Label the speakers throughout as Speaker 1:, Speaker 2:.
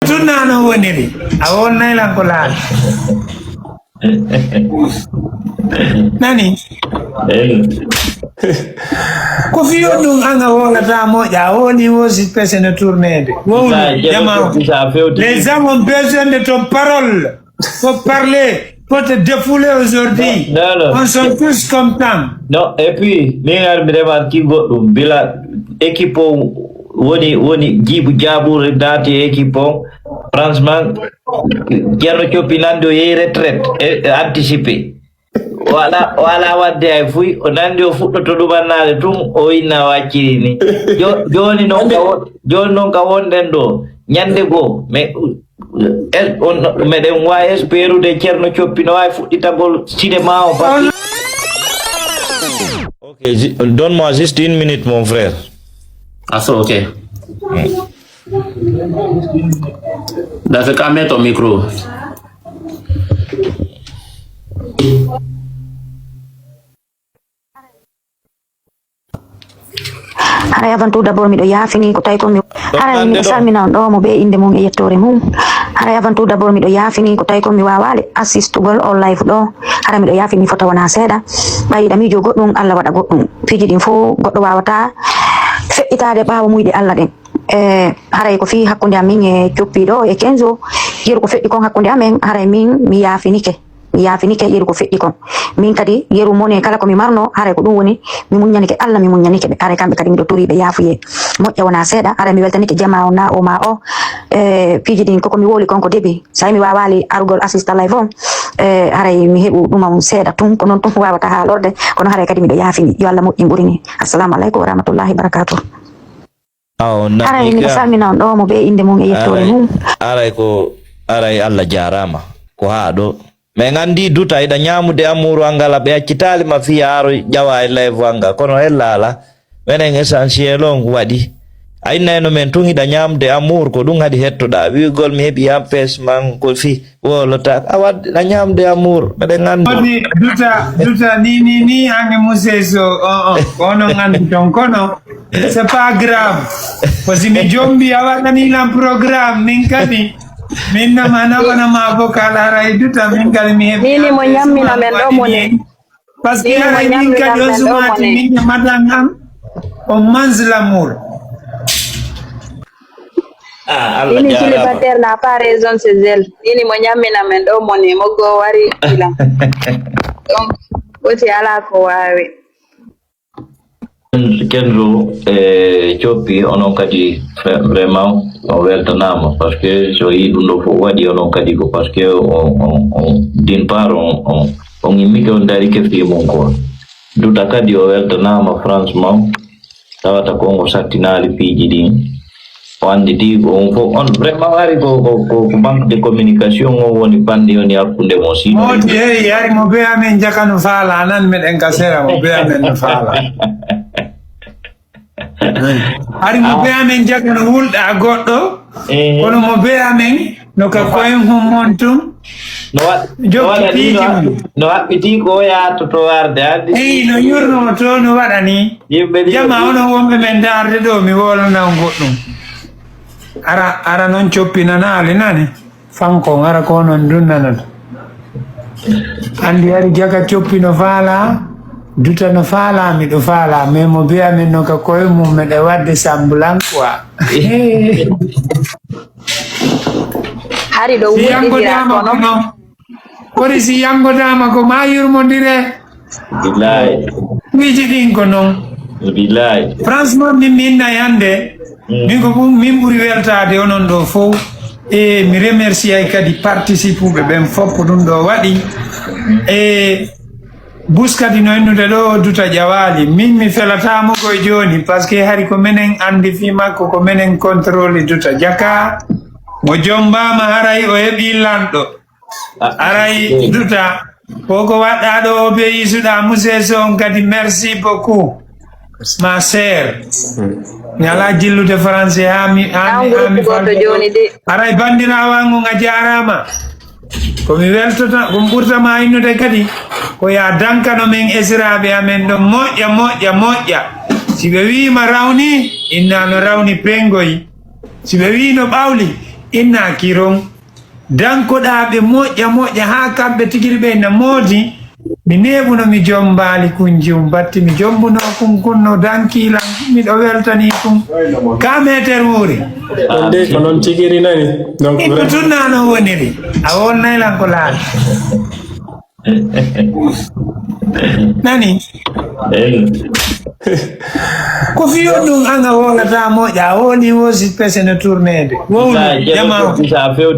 Speaker 1: tunano woniri awon nailan ko laal nani ko fiyo ɗum anga wolata moƴƴa woni wosi pesene tournede wowlu jama les gens ont besoin de ton parole faut parler faut te défouler aujourd'hui on sont tous contents
Speaker 2: non et puis min ar mi remarki goɗɗum bila équipe o woni jiibu jaabure date équipe o franchement Ceerno Coppi nandi o yehi retraite anticipé wala wadde hay fuy o nandi o fuɗɗoto ɗumannade tun o inna wacciri ni joni noon ka wonɗen ɗo ñande goo meɗen wawi espérude Ceerno Coppi no wawi fuɗɗitagol cinéma o pat. Ok, donne-moi juste 1 minute mon frère.
Speaker 3: Ah ça, ok. Dans ce cas, mets ton micro.
Speaker 4: Hara yavantu d'abord mi do yafini ko tay ko mi hara mi salmina on do mo be inde mum e yettore mum hara yavantu d'abord mi do yafini ko tay ko mi wawale assistugol on live do hara mi do yafini fota wana seeda bayida mi jo goddum Allah wada goddum fiji din fo goddo wawata fe'itade bawo muyde Allah den haray ko fi hakkunde amin e Coppi do e Kenzo yeru ko fe'i kon hakkunde amen haray min mi yafinike yeru ko fe'i kon min kadi yeru mone kala ko mi marno haray ko dum woni mi muñanike Allah mi muñanike be haray kambe kadi mi do turi be yafuye moƴƴa wona seeda haray mi weltanike jama on na o ma o piji din koko mi woli kon ko debi say mi wawali arugol assista live on haray mi hebu dum on seeda tun ko non tun wawata ha lorde kono haray kadi mi do yafini yo Allah moƴƴi burini assalamu alaikum wa rahmatullahi barakatuh. Aray mi salmina on do mo be inde mum e yettore mum
Speaker 2: aray Allah jarama ko haado me ngandi duta ida nyamude amuru angala be accitali ma fi aro jawa e live anga kono ellala menen essentiel on wadi ay neno men tungi da nyamude amuru ko dum hadi hettoda wi gol mi hebi ampes man ko fi wolota awad da nyamude amuru meden ngandi
Speaker 1: duta ni ange museso kono ngandi ton kono c'est pas grave parce que jombi awadani la programme min kadi minna mana ma bokala ray duta min kadi mi hebi
Speaker 4: nini mo nyammina men do moni
Speaker 1: parce que ray min kadi o sumati min madangam o mange l'amour
Speaker 4: ini célibataire n'a pas raison c'est elle ini mo nyammina men do moni mo go wari ila donc woti ala ko wawi
Speaker 2: Kenzo Coppi onon kadi vraiment on weltanama parce que so yi dum do fo wadi onon kadi ko parce que on d'une part on imite on dari ke fi mon ko duta kadi o weltanama franchement tawata ko ngo sattinali piji din wandi di on fo on vraiment ari ko banque de communication o woni bandi on yakkunde mo si
Speaker 1: o de yari mo be amen jakanu fala nan med en kasera mo be amen fala ari mo be amen jakanu wulda goddo kono mo be amen no ka koyen hum montum
Speaker 2: no haɓɓiti ko yato to warde andi
Speaker 1: no yurno to no waɗani jama ono wonɓe men darde ɗo mi wolana goɗɗum ara non coppinanali nani fankon ara ko non dunnanata andi ari jaga coppino faala duta no faala miɗo faala mais mo biya min no ka koye mum meɗe wadde samblan quoi
Speaker 4: hari ɗo
Speaker 1: yangodama ko non kodi si yangodama ko ma yurmodire
Speaker 2: billahi
Speaker 1: miji ɗin ko non
Speaker 2: billahi
Speaker 1: franchement min minna yande min ko min ɓuri weltade onon ɗo fof e mi remercie ay kadi participe ɓe ɓen fopp ɗum ɗo waɗi e bus kadi no ennude ɗo duta ƴawali min mi felatamo koye joni par ce que hari ko minen andi fi makko ko minen contrôle duta jaka mo jombama haray o heeɓi lanɗo aray duta koko waɗɗa ɗo o be yisuɗa museso on kadi merci beaucoup ma sœur mi ala jillude français ami aray bandirawango nga jarama komi weltota ko ɓurtama innude kadi ko ya dankano men esiraɓe amen ɗo moƴƴa si ɓe wima rawni innano rawni pengoyi si ɓe wi no ɓawli inna kiron dankoɗaɓe moƴƴa ha kamɓe tigiri na moodi mi neɓuno mi jombali kunjum batti mi jombuno kunno dankilan miɗo weltani kum ka meter wuri
Speaker 5: onde ko non tigiri nani donc
Speaker 1: iko tunnano woniri a wonnaylan ko laaɗi nani ko fiyo ɗum anga wolata moƴƴa a woni wosi pesene tournede wowlu jama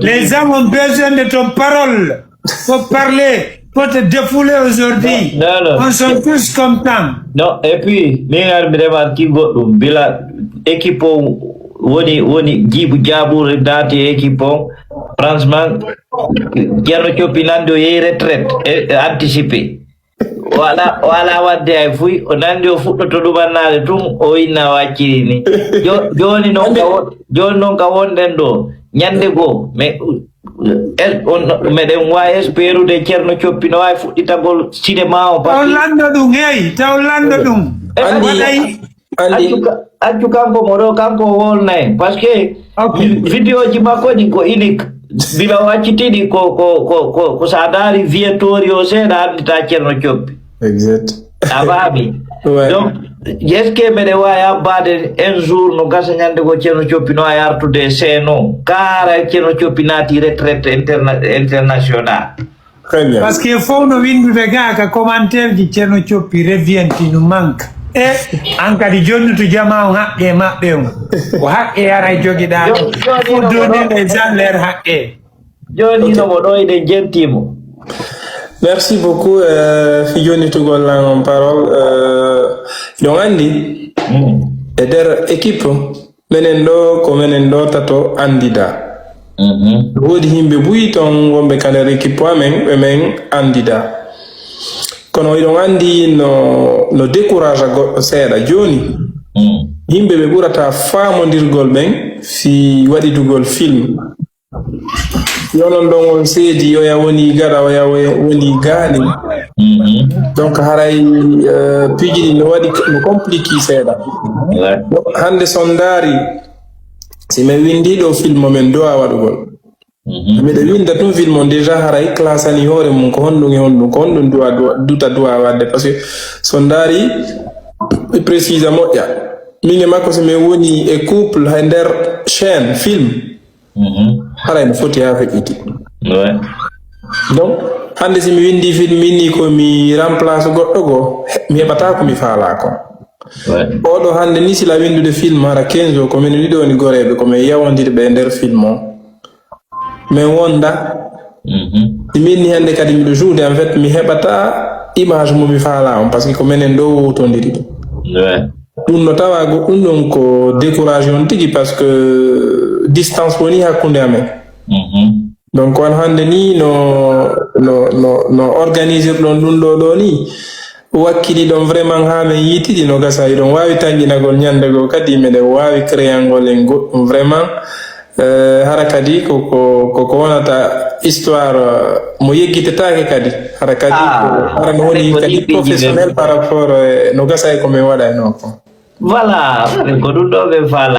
Speaker 1: les gens ont besoin de ton parole faut parler pour te défouler aujourd'hui. On sont tous contents.
Speaker 2: Non, et puis, mi remarque goɗɗum bila équipe woni jibu jaabure dati équipe franchement Ceerno Coppi nandi o yehi retraite anticipé wala wadde hay fuy o nandi o fuɗɗoto ɗumannade tun o inna wacciri ni joni noon ka wonɗen ɗo ñande goo mais meɗen wawi espérude Ceerno Coppi no wawi fuɗɗitagol cinéma o
Speaker 1: taw lando ɗum heyi taw lando ɗum waɗay accu
Speaker 2: kanko mo ɗo kanko wolnayi par ce que vidéo ji makko ɗi ko unique bila o accitiɗi ko sa daari viétori o seeɗa andita Ceerno Coppi
Speaker 5: exact
Speaker 2: a faami donc est ce que mbeɗe wawi abbade un jour no gasa ñande ko Ceerno Coppi no wawi artude seeno kaara Ceerno Coppi naati retraite international
Speaker 5: très bien
Speaker 1: parce que fof no windude ga ka commentaire ji Ceerno Coppi revienti no manque e an kadi jonni to jama o haqqe maɓɓe on ko haqqe ara joguiɗa faut donner les gens leur haqqe
Speaker 2: joni nomo ɗo eɗen jentimo.
Speaker 5: Merci beaucoup Fijoni Tugollan en parole donc andi e nder équipe menen ɗo ko menen ɗo tato andida woodi himɓe buyi ton wonɓe ka nder équipe amen ɓemen andida kono iɗon andi no décourage goɗɗo seeɗa joni yimɓe ɓe ɓurata faamodirgol ɓen fi waɗitugol film yonon ɗon on seedi oya woni gaɗa oya woni gaani donc haray piiji ɗi no waɗi no compliqué seeɗa hande son daari si mi windi ɗo film men dowa waɗugol miɗa winda ɗum film on déjà haray classani hoore mum ko honɗum e honɗum ko honɗum duta duwa wadde par ce que son daari précise moƴƴa min e makko so min woni e couple hay nder chaîne film haray no foti ha feƴƴiti donc hande si mi windi film inni ko mi remplace goɗɗo goo mi heɓata ko mi faala ko oɗo hande ni sila windude film hara 15 o komin ɗiɗo woni goreɓe komin yawodirɓe e nder film o min wonda si minni hande kadi miɗo joude en fait mi heɓata image mo mi faala on par ce que ko minen ɗo wowtodiri ɗum no tawa goɗɗum ɗum ko découragé on tigi par ce que distance woni hakkunde amen donc on hande ni no organiser ɗon ɗum ɗo ni wakkili ɗon vraiment ha min yitidi no gasa iɗon wawi tanginagol ñande goo kadi meɗen wawi créangol en goɗɗum vraiment hara kadi koko wonata histoire mo yeggitetake kadi hara kadi hara no woni kadi professionnel par rapport no gasa e ko min waɗa e noon ko
Speaker 2: voilà ko ɗum ɗo ɓe faala